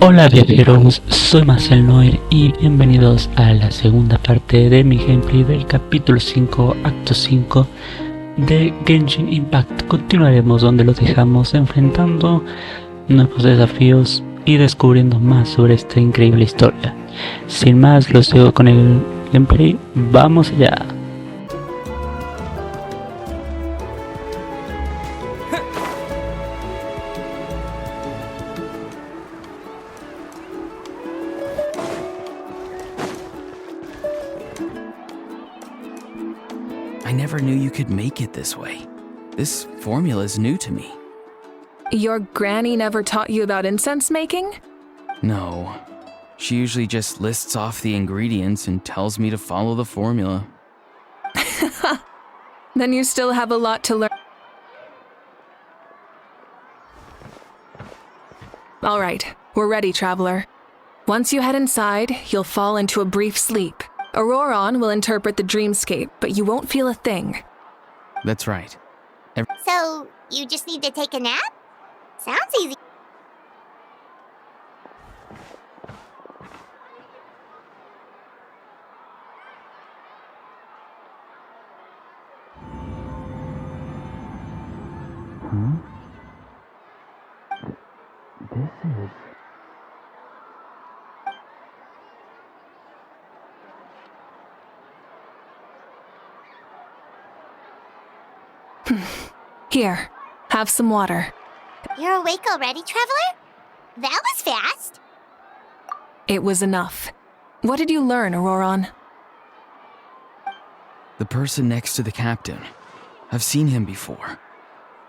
Hola viajeros, soy Marcel Noir y bienvenidos a la segunda parte de mi gameplay del capítulo 5, acto 5 de Genshin Impact. Continuaremos donde lo dejamos, enfrentando nuevos desafíos y descubriendo más sobre esta increíble historia. Sin más, los dejo con el gameplay, vamos allá. I never knew you could make it this way. This formula is new to me. Your granny never taught you about incense making? No. She usually just lists off the ingredients and tells me to follow the formula. Then you still have a lot to learn. All right, we're ready, traveler. Once you head inside, you'll fall into a brief sleep. Auroron will interpret the dreamscape, but you won't feel a thing. That's right. So, you just need to take a nap? Sounds easy. This is... Here, have some water. You're awake already, traveler? That was fast. It was enough. What did you learn, Auroron? The person next to the captain. I've seen him before.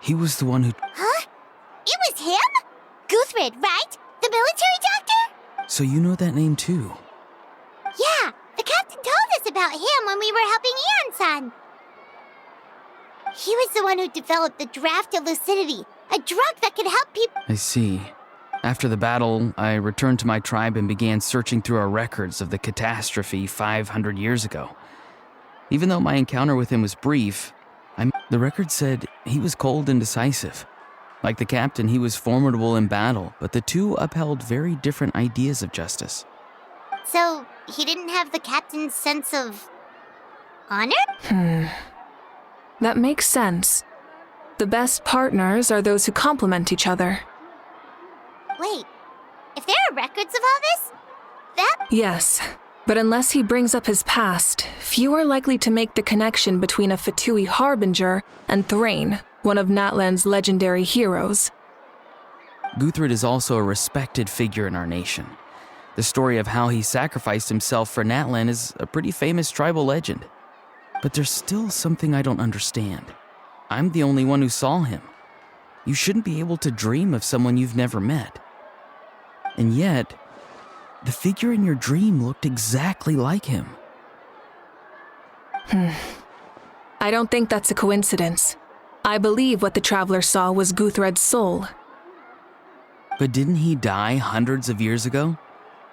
He was the one who... Huh? It was him? Guthrid, right? The military doctor? So you know that name too? Yeah, the captain told us about him when we were helping Eon-san. He was the one who developed the draft of lucidity, a drug that could help people. I see. After the battle, I returned to my tribe and began searching through our records of the catastrophe 500 years ago. Even though my encounter with him was brief, the record said he was cold and decisive. Like the captain, he was formidable in battle, but the two upheld very different ideas of justice. So, he didn't have the captain's sense of... honor? That makes sense. The best partners are those who complement each other. Wait, if there are records of all this, that... Yes, but unless he brings up his past, few are likely to make the connection between a Fatui harbinger and Thrain, one of Natlan's legendary heroes. Guthrid is also a respected figure in our nation. The story of how he sacrificed himself for Natlan is a pretty famous tribal legend. But there's still something I don't understand. I'm the only one who saw him. You shouldn't be able to dream of someone you've never met. And yet, the figure in your dream looked exactly like him. I don't think that's a coincidence. I believe what the traveler saw was Guthred's soul. But didn't he die hundreds of years ago?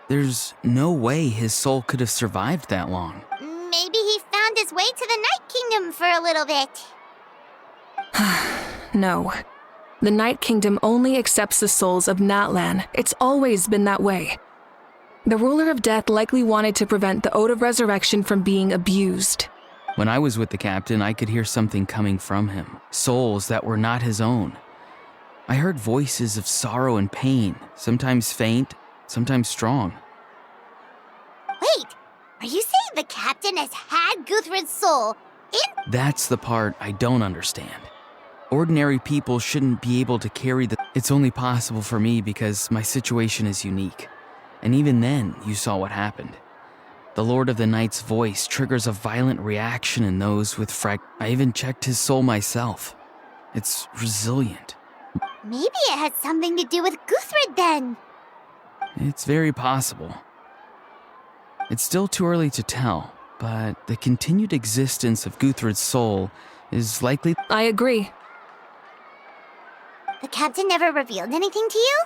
There's no way his soul could have survived that long. Maybe he found his way to the Night Kingdom for a little bit. No. The Night Kingdom only accepts the souls of Natlan. It's always been that way. The ruler of death likely wanted to prevent the Ode of Resurrection from being abused. When I was with the captain, I could hear something coming from him. Souls that were not his own. I heard voices of sorrow and pain, sometimes faint, sometimes strong. Wait, are you saying the captain has had Guthrid's soul in... That's the part I don't understand. Ordinary people shouldn't be able to carry the... It's only possible for me because my situation is unique. And even then, you saw what happened. The Lord of the Night's voice triggers a violent reaction in those with I even checked his soul myself. It's resilient. Maybe it has something to do with Guthrid then. It's very possible. It's still too early to tell, but the continued existence of Guthrid's soul is likely... I agree. The captain never revealed anything to you?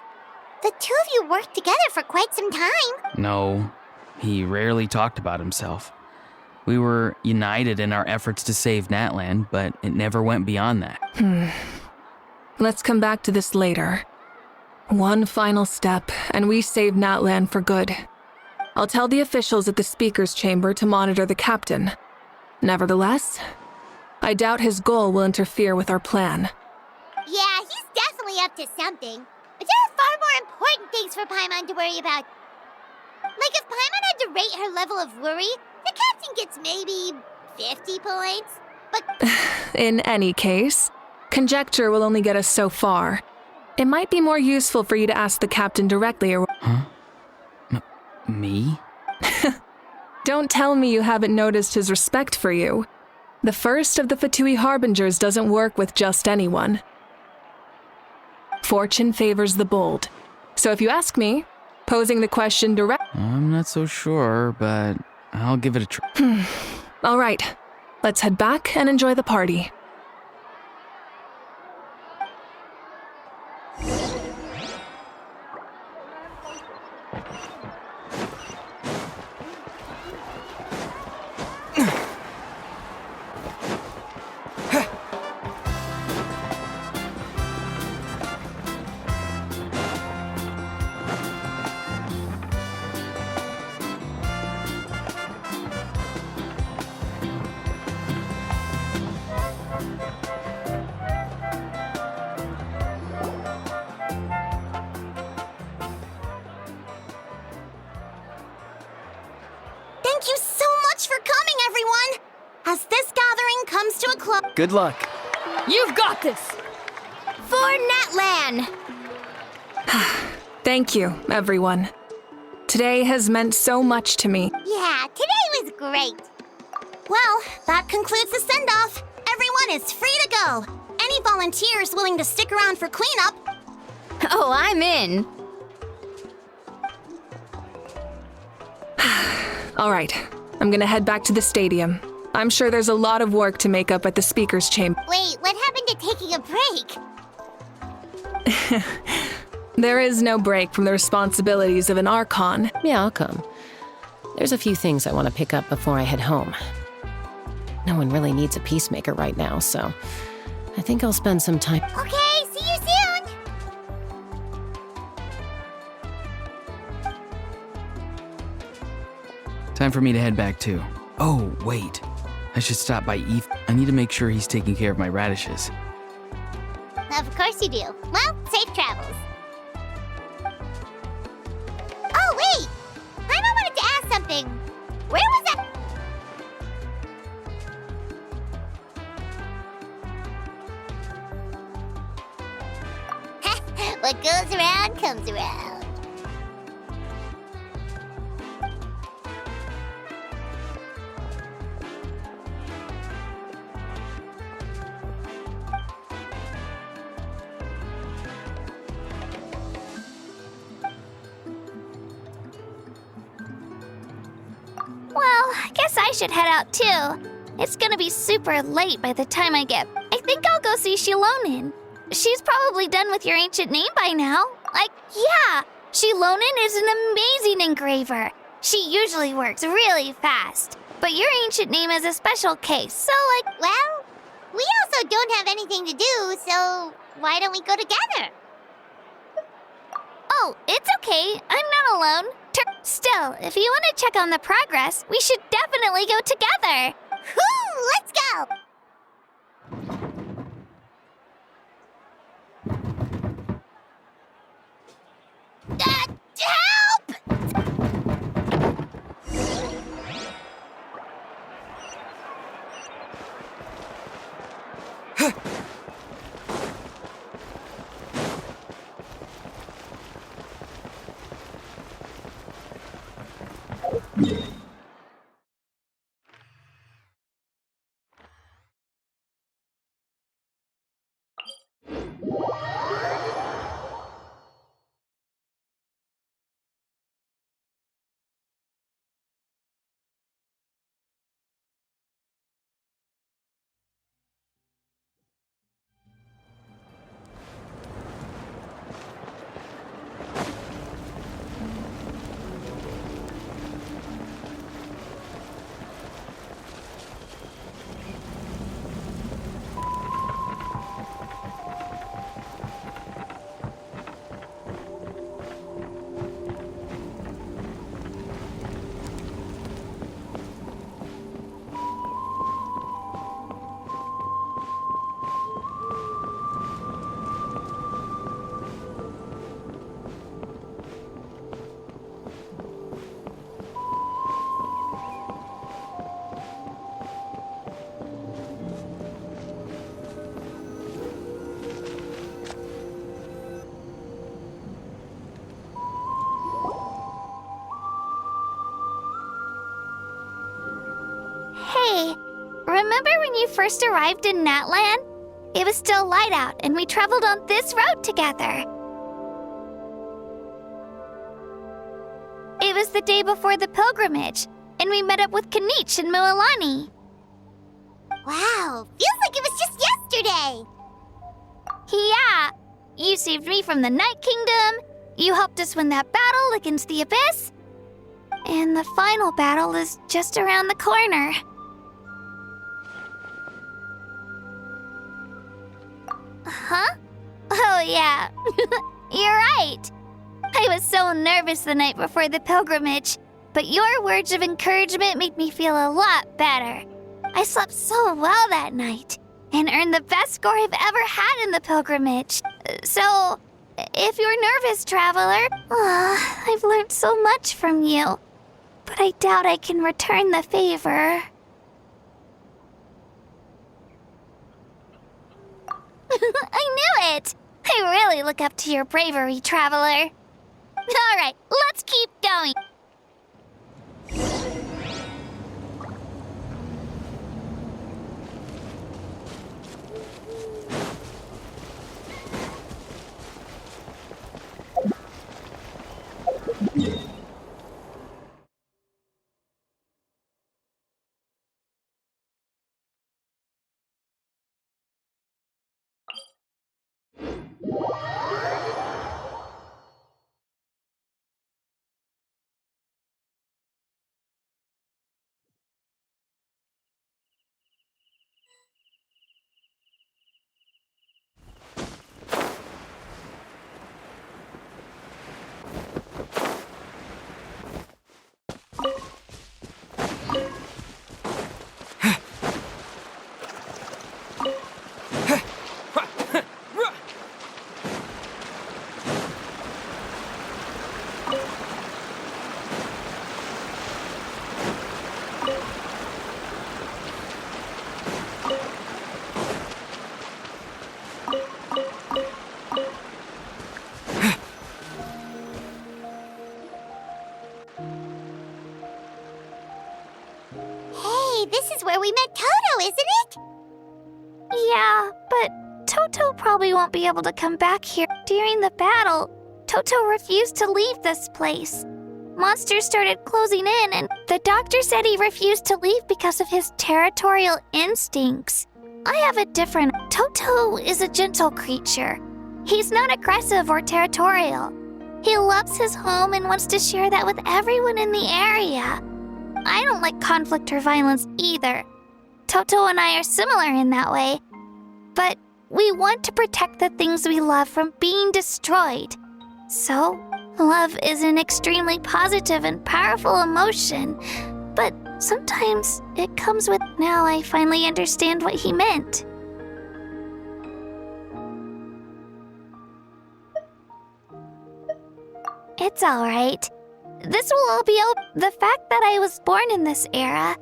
The two of you worked together for quite some time. No, he rarely talked about himself. We were united in our efforts to save Natlan, but it never went beyond that. Let's come back to this later. One final step, and we save Natlan for good. I'll tell the officials at the speaker's chamber to monitor the captain. Nevertheless, I doubt his goal will interfere with our plan. Yeah, he's definitely up to something. But there are far more important things for Paimon to worry about. Like if Paimon had to rate her level of worry, the captain gets maybe 50 points. But In any case, conjecture will only get us so far. It might be more useful for you to ask the captain directly or— Huh? Me? Don't tell me you haven't noticed his respect for you. The first of the Fatui Harbingers doesn't work with just anyone. Fortune favors the bold. So if you ask me, posing the question I'm not so sure, but I'll give it a try. All right, let's head back and enjoy the party. thank you so much for coming, everyone! As this gathering comes to a close— Good luck. You've got this! For Natlan! Thank you, everyone. Today has meant so much to me. Yeah, today was great. Well, that concludes the send-off. Everyone is free to go. Any volunteers willing to stick around for cleanup? Oh, I'm in. All right, I'm gonna head back to the stadium. I'm sure there's a lot of work to make up at the speaker's chamber. Wait, what happened to taking a break? There is no break from the responsibilities of an Archon. Yeah, I'll come. There's a few things I want to pick up before I head home. No one really needs a peacemaker right now, so I think I'll spend some time. Okay, see you soon! Time for me to head back too. Oh, wait. I should stop by Eve. I need to make sure he's taking care of my radishes. Of course you do. Well, safe travels. Oh, wait! I wanted to ask something. Where was that? What goes around comes around. Well, I guess I should head out too. It's gonna be super late by the time I think I'll go see Shilonin. She's probably done with your ancient name by now. Yeah, Shilonin is an amazing engraver. She usually works really fast. But your ancient name is a special case, so Well, we also don't have anything to do, so why don't we go together? oh, it's okay. I'm not alone. Still, if you want to check on the progress, we should definitely go together. Whoo, let's go! Help! we first arrived in Natlan? It was still light out, and we traveled on this road together. It was the day before the pilgrimage, and we met up with Kanich and Mualani. Wow, feels like it was just yesterday. Yeah, you saved me from the Night Kingdom, you helped us win that battle against the Abyss, and the final battle is just around the corner. Huh? Oh yeah, you're right. I was so nervous the night before the pilgrimage, but your words of encouragement made me feel a lot better. I slept so well that night, and earned the best score I've ever had in the pilgrimage. So, if you're nervous, traveler, I've learned so much from you, but I doubt I can return the favor. I knew it! I really look up to your bravery, traveler. All right, let's keep going. This is where we met Toto, isn't it? Yeah, but Toto probably won't be able to come back here. During the battle, Toto refused to leave this place. Monsters started closing in, and the doctor said he refused to leave because of his territorial instincts. I have a different... Toto is a gentle creature. He's not aggressive or territorial. He loves his home and wants to share that with everyone in the area. I don't like conflict or violence either. Toto and I are similar in that way. But we want to protect the things we love from being destroyed. So, love is an extremely positive and powerful emotion. But sometimes it comes with... Now I finally understand what he meant. It's alright. This will all be over. The fact that I was born in this era,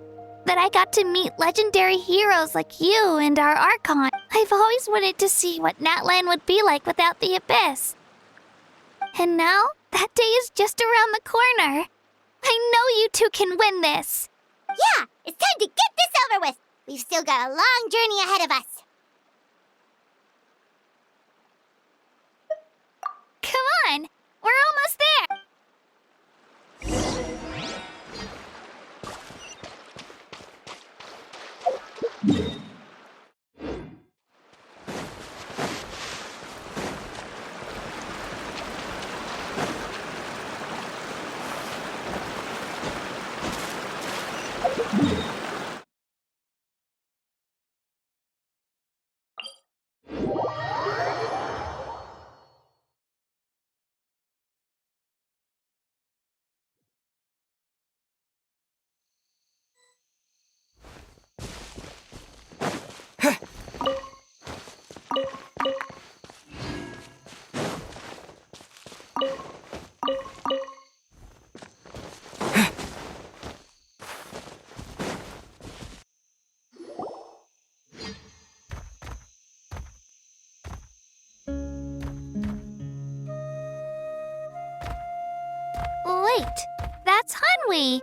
that I got to meet legendary heroes like you and our Archon. I've always wanted to see what Natlan would be like without the Abyss. And now, that day is just around the corner. I know you two can win this. Yeah, it's time to get this over with. We've still got a long journey ahead of us. Come on, we're almost there. Wait, that's Hanwi.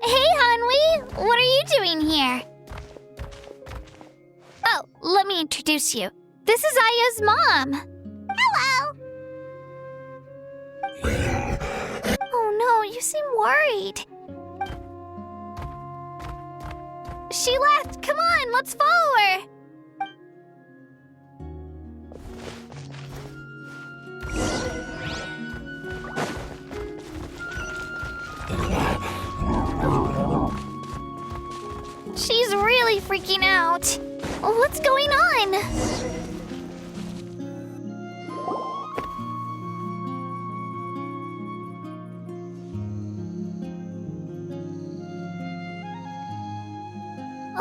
Hey, Hanwi, what are you doing here? let me introduce you. This is Aya's mom. Hello! Oh no, you seem worried. She left. Come on, let's follow her. She's really freaking out. What's going on?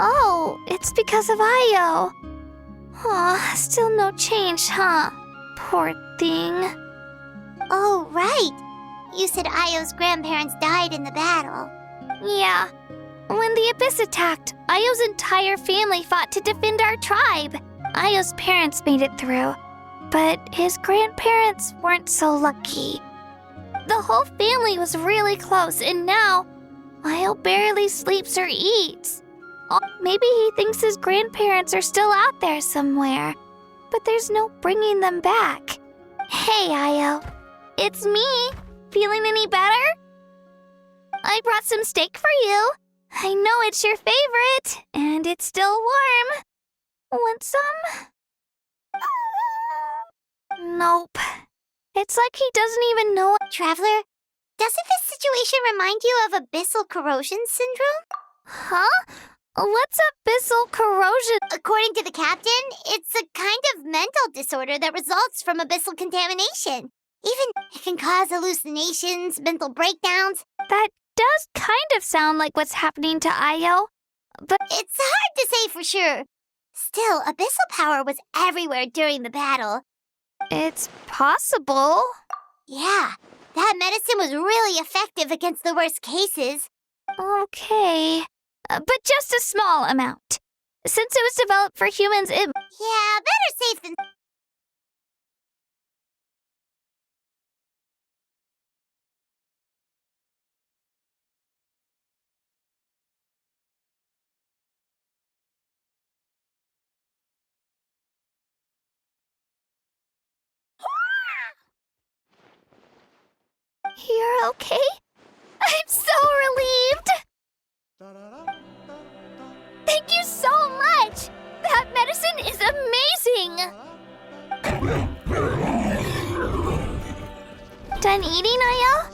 Oh, it's because of Io. Aw, still no change, huh? Poor thing. Oh, right. You said Io's grandparents died in the battle. Yeah. When the Abyss attacked, Io's entire family fought to defend our tribe. Io's parents made it through, but his grandparents weren't so lucky. The whole family was really close, and now Io barely sleeps or eats. Maybe he thinks his grandparents are still out there somewhere, but there's no bringing them back. Hey, Io. It's me. Feeling any better? I brought some steak for you. I know it's your favorite, and it's still warm. Want some? Nope. It's like he doesn't even know. Traveler, doesn't this situation remind you of abyssal corrosion syndrome? Huh? What's abyssal corrosion? According to the captain, it's a kind of mental disorder that results from abyssal contamination. Even it can cause hallucinations, mental breakdowns. That does kind of sound like what's happening to Io, but It's hard to say for sure. Still, abyssal power was everywhere during the battle. it's possible. Yeah, that medicine was really effective against the worst cases. Okay. But just a small amount. Since it was developed for humans, it... Yeah, better safe than... You're okay? I'm so relieved! Thank you so much! That medicine is amazing! Done eating, Io?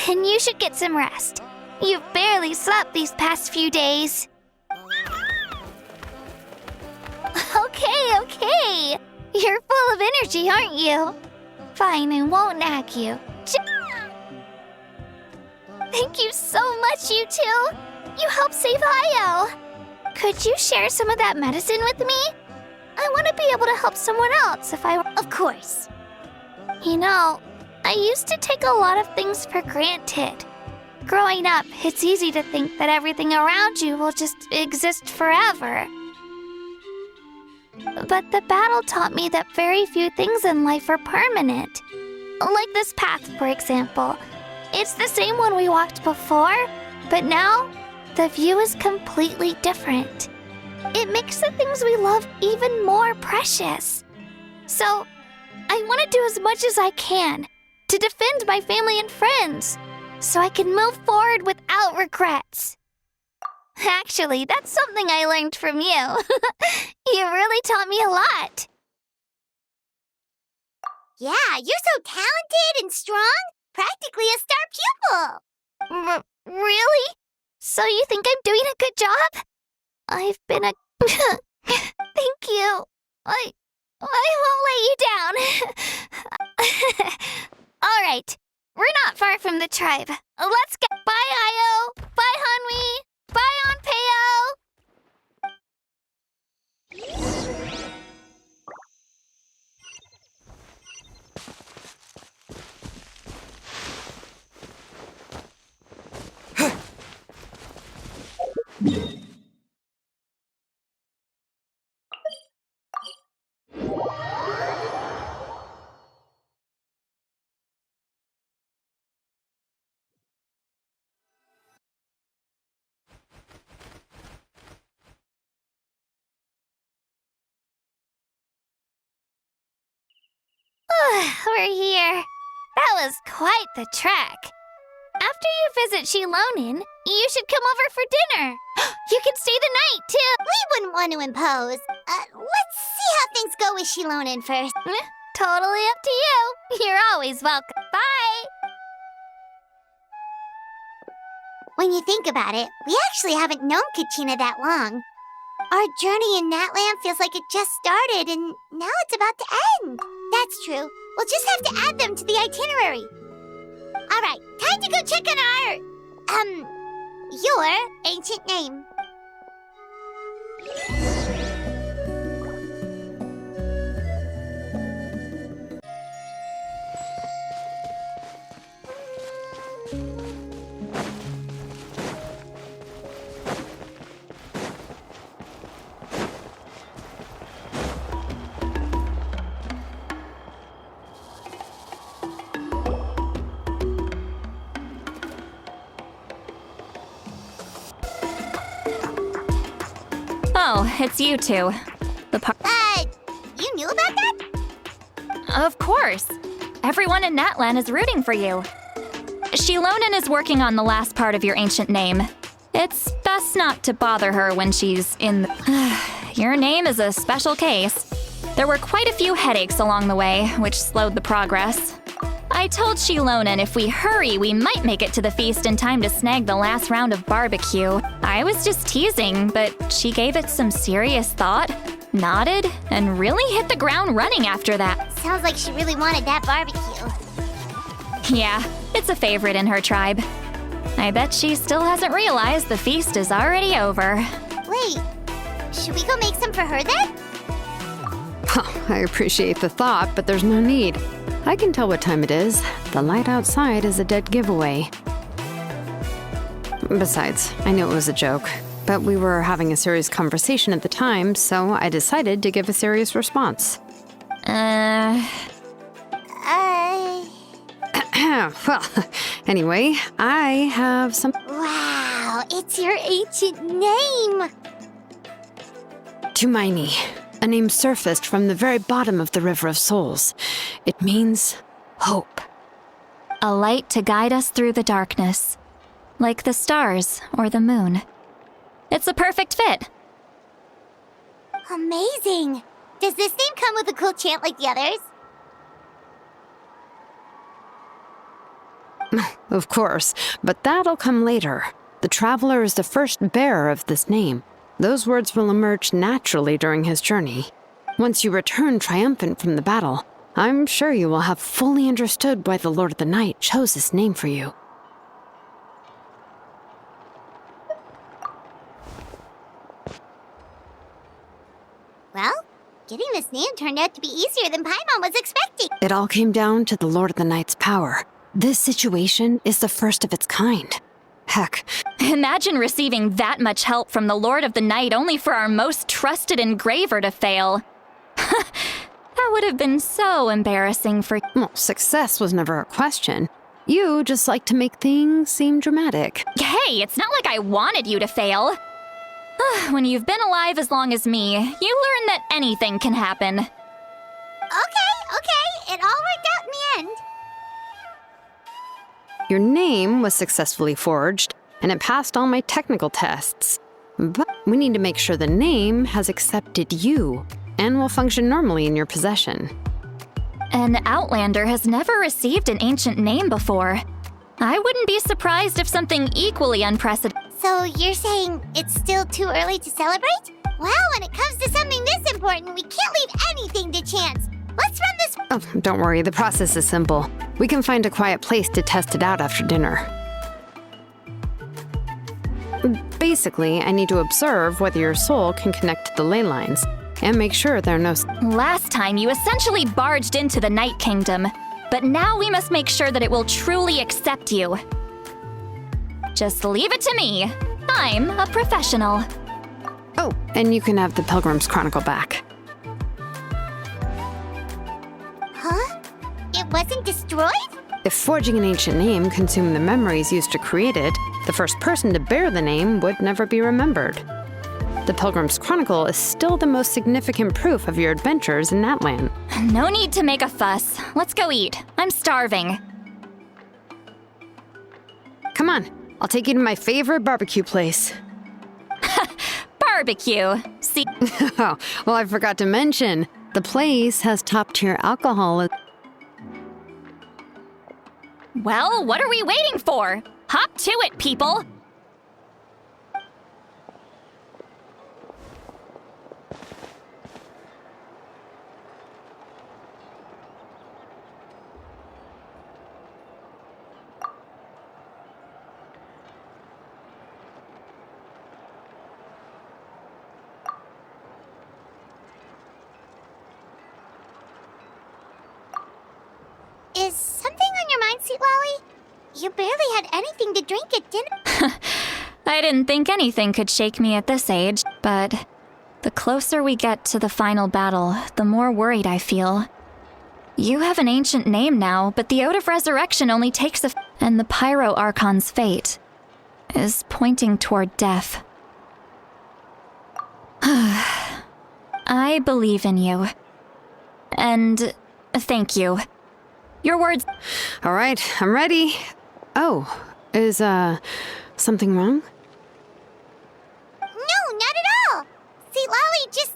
Then you should get some rest. You've barely slept these past few days. Okay. You're full of energy, aren't you? Fine, I won't nag you. Thank you so much, you two. You helped save Io. Could you share some of that medicine with me? I want to be able to help someone else if I were... Of course. You know, I used to take a lot of things for granted. Growing up, it's easy to think that everything around you will just exist forever. But the battle taught me that very few things in life are permanent. Like this path, for example. It's the same one we walked before, but now the view is completely different. It makes the things we love even more precious. So, I want to do as much as I can to defend my family and friends, so I can move forward without regrets. Actually, that's something I learned from you. You really taught me a lot. Yeah, you're so talented and strong. Practically a star pupil. Really? So you think I'm doing a good job? I've been a... Thank you. I won't let you down. All right. We're not far from the tribe. Let's get... Bye, Io. Bye, Hanwi. Bye, Onpeo. We're here. That was quite the trek. After you visit Shilonin, you should come over for dinner. You can stay the night, too. We wouldn't want to impose. Let's see how things go with Shilonin first. Totally up to you. You're always welcome. Bye. When you think about it, we actually haven't known Kachina that long. Our journey in Natland feels like it just started, and now it's about to end. That's true. We'll just have to add them to the itinerary. All right, time to go check on your ancient name. Oh, it's you two. You knew about that? Of course. Everyone in Natlan is rooting for you. Shilonin is working on the last part of your ancient name. It's best not to bother her when she's in the... Your name is a special case. There were quite a few headaches along the way, which slowed the progress. I told Shilonin if we hurry, we might make it to the feast in time to snag the last round of barbecue. I was just teasing, but she gave it some serious thought, nodded, and really hit the ground running after that. Sounds like she really wanted that barbecue. Yeah, it's a favorite in her tribe. I bet she still hasn't realized the feast is already over. Wait, should we go make some for her then? I appreciate the thought, but there's no need. I can tell what time it is. The light outside is a dead giveaway. Besides, I knew it was a joke, but we were having a serious conversation at the time, so I decided to give a serious response. Well, anyway, I have some... Wow, it's your ancient name! Tumaini. A name surfaced from the very bottom of the River of Souls. It means hope. A light to guide us through the darkness, like the stars or the moon. It's a perfect fit. Amazing! Does this name come with a cool chant like the others? Of course, but that'll come later. The Traveler is the first bearer of this name. Those words will emerge naturally during his journey. Once you return triumphant from the battle, I'm sure you will have fully understood why the Lord of the Night chose this name for you. Well, getting this name turned out to be easier than Paimon was expecting. It all came down to the Lord of the Night's power. This situation is the first of its kind. Heck, Imagine receiving that much help from the Lord of the Night only for our most trusted engraver to fail. That would have been so embarrassing for... well, success was never a question. You just like to make things seem dramatic. Hey, it's not like I wanted you to fail. When you've been alive as long as me, you learn that anything can happen. Okay, it all worked out in the end. Your name was successfully forged, and it passed all my technical tests. But we need to make sure the name has accepted you and will function normally in your possession. An Outlander has never received an ancient name before. I wouldn't be surprised if something equally unprecedented... So you're saying it's still too early to celebrate? Well, when it comes to something this important, we can't leave anything to chance. Let's run this... Oh, don't worry, the process is simple. We can find a quiet place to test it out after dinner. Basically, I need to observe whether your soul can connect to the ley lines, and make sure there are no... Last time, you essentially barged into the Night Kingdom, but now we must make sure that it will truly accept you. Just leave it to me. I'm a professional. Oh, and you can have the Pilgrim's Chronicle back. Huh? It wasn't destroyed? If forging an ancient name consumed the memories used to create it, the first person to bear the name would never be remembered. The Pilgrim's Chronicle is still the most significant proof of your adventures in Natlan. No need to make a fuss. Let's go eat. I'm starving. Come on, I'll take you to my favorite barbecue place. Barbecue. See, Oh, well, I forgot to mention, the place has top-tier alcohol. well, what are we waiting for? Hop to it, people. Is something on your mind, Sweet Lolly? You barely had anything to drink at dinner. I didn't think anything could shake me at this age, but the closer we get to the final battle, the more worried I feel. You have an ancient name now, but the Ode of Resurrection only takes and the Pyro Archon's fate is pointing toward death. I believe in you. And thank you. Your words. All right, I'm ready. Oh, is, something wrong? No, not at all. Sweet Lolly just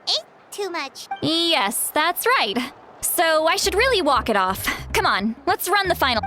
ate too much. Yes, that's right. So I should really walk it off. Come on, let's run the final.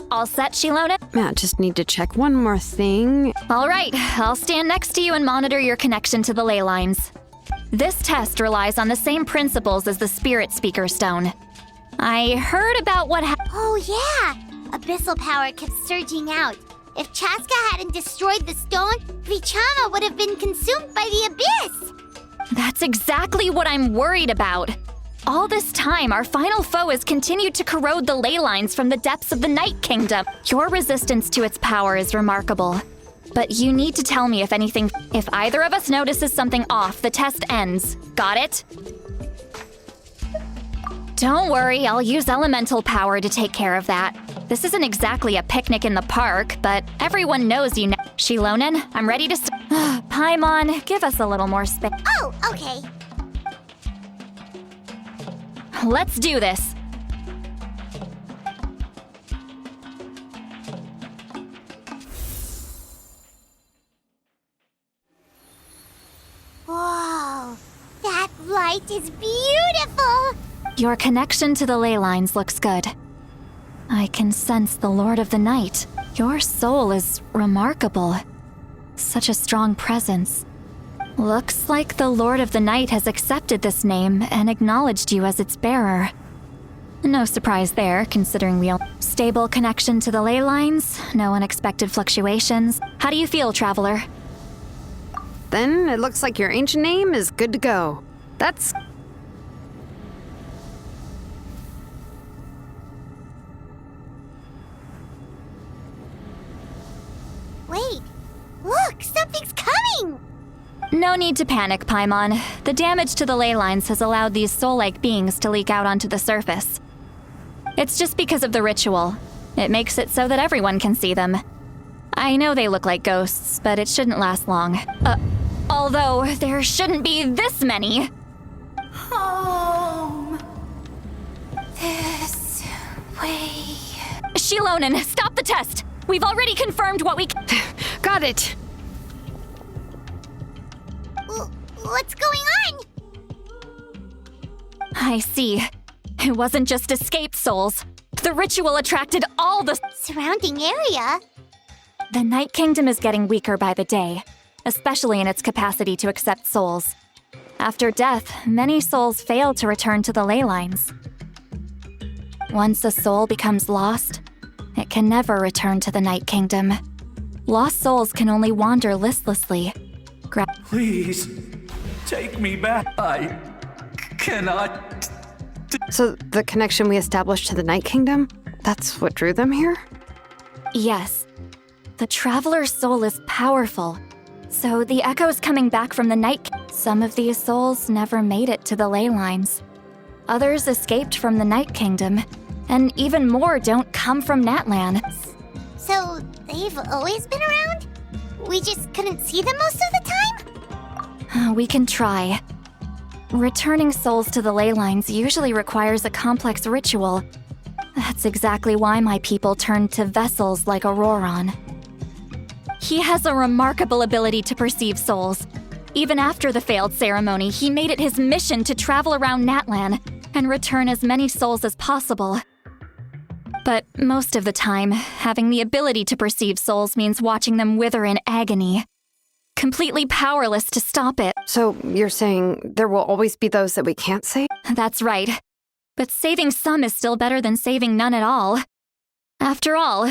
All set, Shilona? Matt, just need to check one more thing. All right, I'll stand next to you and monitor your connection to the ley lines. This test relies on the same principles as the Spirit Speaker Stone. I heard about what happened. Oh yeah! Abyssal power kept surging out. If Chaska hadn't destroyed the stone, Vichama would have been consumed by the abyss! That's exactly what I'm worried about. All this time, our final foe has continued to corrode the ley lines from the depths of the Night Kingdom. Your resistance to its power is remarkable. But you need to tell me if either of us notices something off, the test ends. Got it? Don't worry, I'll use elemental power to take care of that. This isn't exactly a picnic in the park, but everyone knows you know. Shilonen, I'm ready to Paimon, give us a little more space. Oh, okay. Let's do this. Whoa, that light is beautiful! Your connection to the ley lines looks good. I can sense the Lord of the Night. Your soul is remarkable. Such a strong presence. Looks like the Lord of the Night has accepted this name and acknowledged you as its bearer. No surprise there, considering we all stable connection to the ley lines, no unexpected fluctuations. How do you feel, traveler? Then it looks like your ancient name is good to go. That's something's coming! No need to panic, Paimon. The damage to the ley lines has allowed these soul-like beings to leak out onto the surface. It's just because of the ritual. It makes it so that everyone can see them. I know they look like ghosts, but it shouldn't last long. Although, there shouldn't be this many! Home. This way. Shilonen, stop the test! We've already confirmed what we Got it! What's going on? I see. It wasn't just escaped souls. The ritual attracted all the Surrounding area? The Night Kingdom is getting weaker by the day, especially in its capacity to accept souls. After death, many souls fail to return to the ley lines. Once a soul becomes lost, it can never return to the Night Kingdom. Lost souls can only wander listlessly. Please, take me back. I cannot. So the connection we established to the Night Kingdom, that's what drew them here? Yes. The Traveler's soul is powerful, so the echoes coming back from the Night... Some of these souls never made it to the ley lines. Others escaped from the Night Kingdom, and even more don't come from Natlan. So, they've always been around? We just couldn't see them most of the time? We can try. Returning souls to the ley lines usually requires a complex ritual. That's exactly why my people turned to vessels like Auroron. He has a remarkable ability to perceive souls. Even after the failed ceremony, he made it his mission to travel around Natlan and return as many souls as possible. But most of the time, having the ability to perceive souls means watching them wither in agony. Completely powerless to stop it. So you're saying there will always be those that we can't save? That's right. But saving some is still better than saving none at all. After all,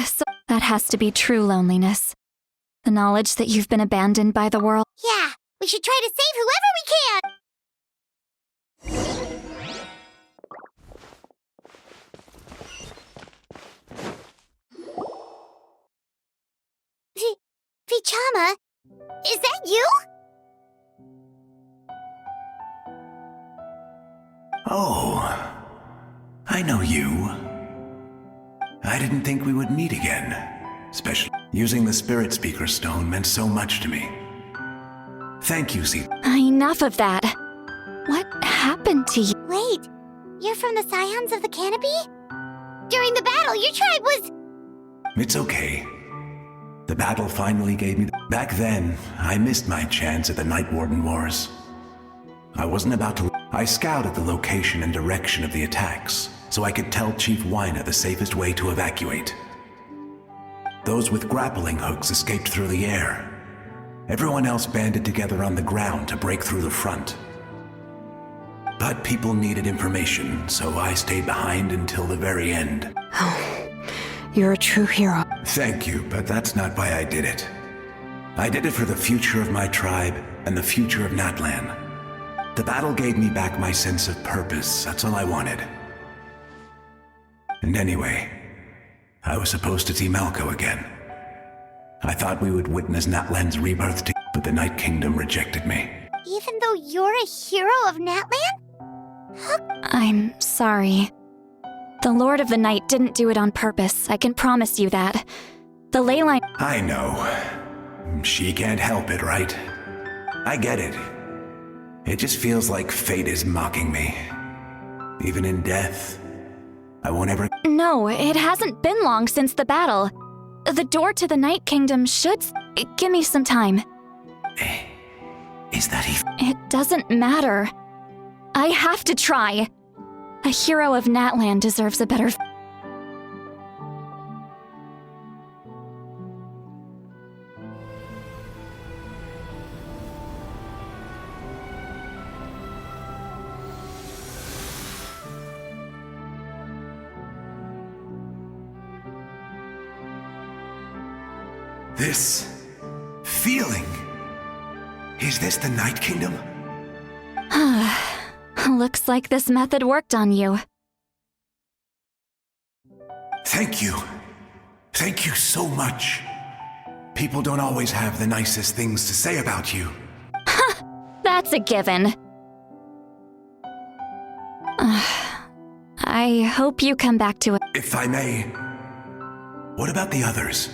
that has to be true loneliness. The knowledge that you've been abandoned by the world. Yeah, we should try to save whoever we can! Vichama, is that you? Oh, I know you. I didn't think we would meet again. Especially using the Spirit Speaker Stone meant so much to me. Thank you, Z. Enough of that. What happened to you? Wait, you're from the Scions of the Canopy? During the battle, your tribe was... It's okay. The battle finally gave me... Back then, I missed my chance at the Night Warden Wars. I wasn't about to... I scouted the location and direction of the attacks, so I could tell Chief Wyna the safest way to evacuate. Those with grappling hooks escaped through the air. Everyone else banded together on the ground to break through the front. But people needed information, so I stayed behind until the very end. Oh, you're a true hero. Thank you, but that's not why I did it. I did it for the future of my tribe and the future of Natlan. The battle gave me back my sense of purpose, that's all I wanted. And anyway, I was supposed to see Malco again. I thought we would witness Natlan's rebirth, but the Night Kingdom rejected me. Even though you're a hero of Natlan? I'm sorry. The Lord of the Night didn't do it on purpose, I can promise you that. The ley line... I know. She can't help it, right? I get it. It just feels like fate is mocking me. Even in death, I won't ever... No, it hasn't been long since the battle. The door to the Night Kingdom should... Give me some time. Is that even... It doesn't matter. I have to try. A hero of Natlan deserves a better... This feeling. Is this the Night Kingdom? Looks like this method worked on you. Thank you. Thank you so much. People don't always have the nicest things to say about you. That's a given. I hope you come back to it. If I may, what about the others?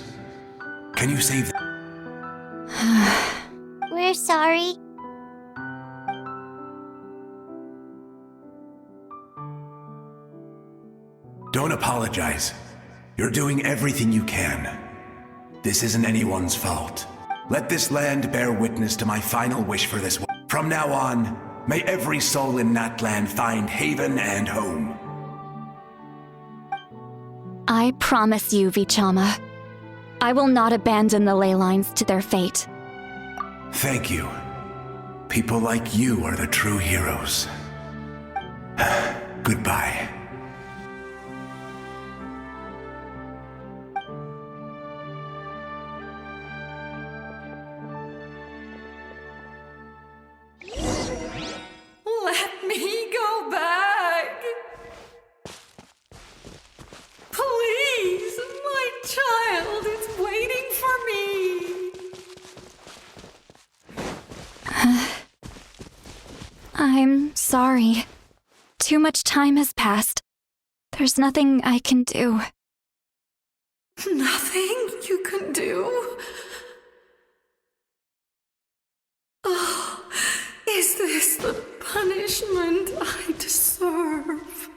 Can you save them? We're sorry. Don't apologize. You're doing everything you can. This isn't anyone's fault. Let this land bear witness to my final wish for this. From now on, may every soul in Natlan find haven and home. I promise you, Vichama. I will not abandon the ley lines to their fate. Thank you. People like you are the true heroes. Goodbye. Let me go back. Please, my child is waiting for me. I'm sorry. Too much time has passed. There's nothing I can do. Nothing you can do? Oh, is this the punishment I deserve?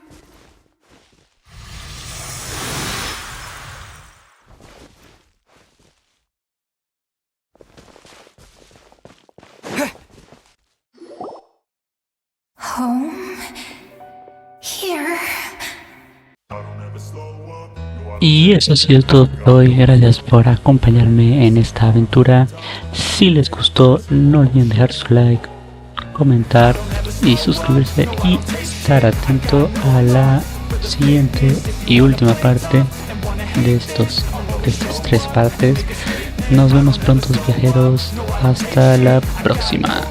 Home? Here? Y eso ha sido todo por hoy. Gracias por acompañarme en esta aventura. Si les gustó, no olviden dejar su like, comentar y suscribirse y estar atento a la siguiente y última parte de estas 3 partes. Nos vemos pronto, viajeros. Hasta la próxima.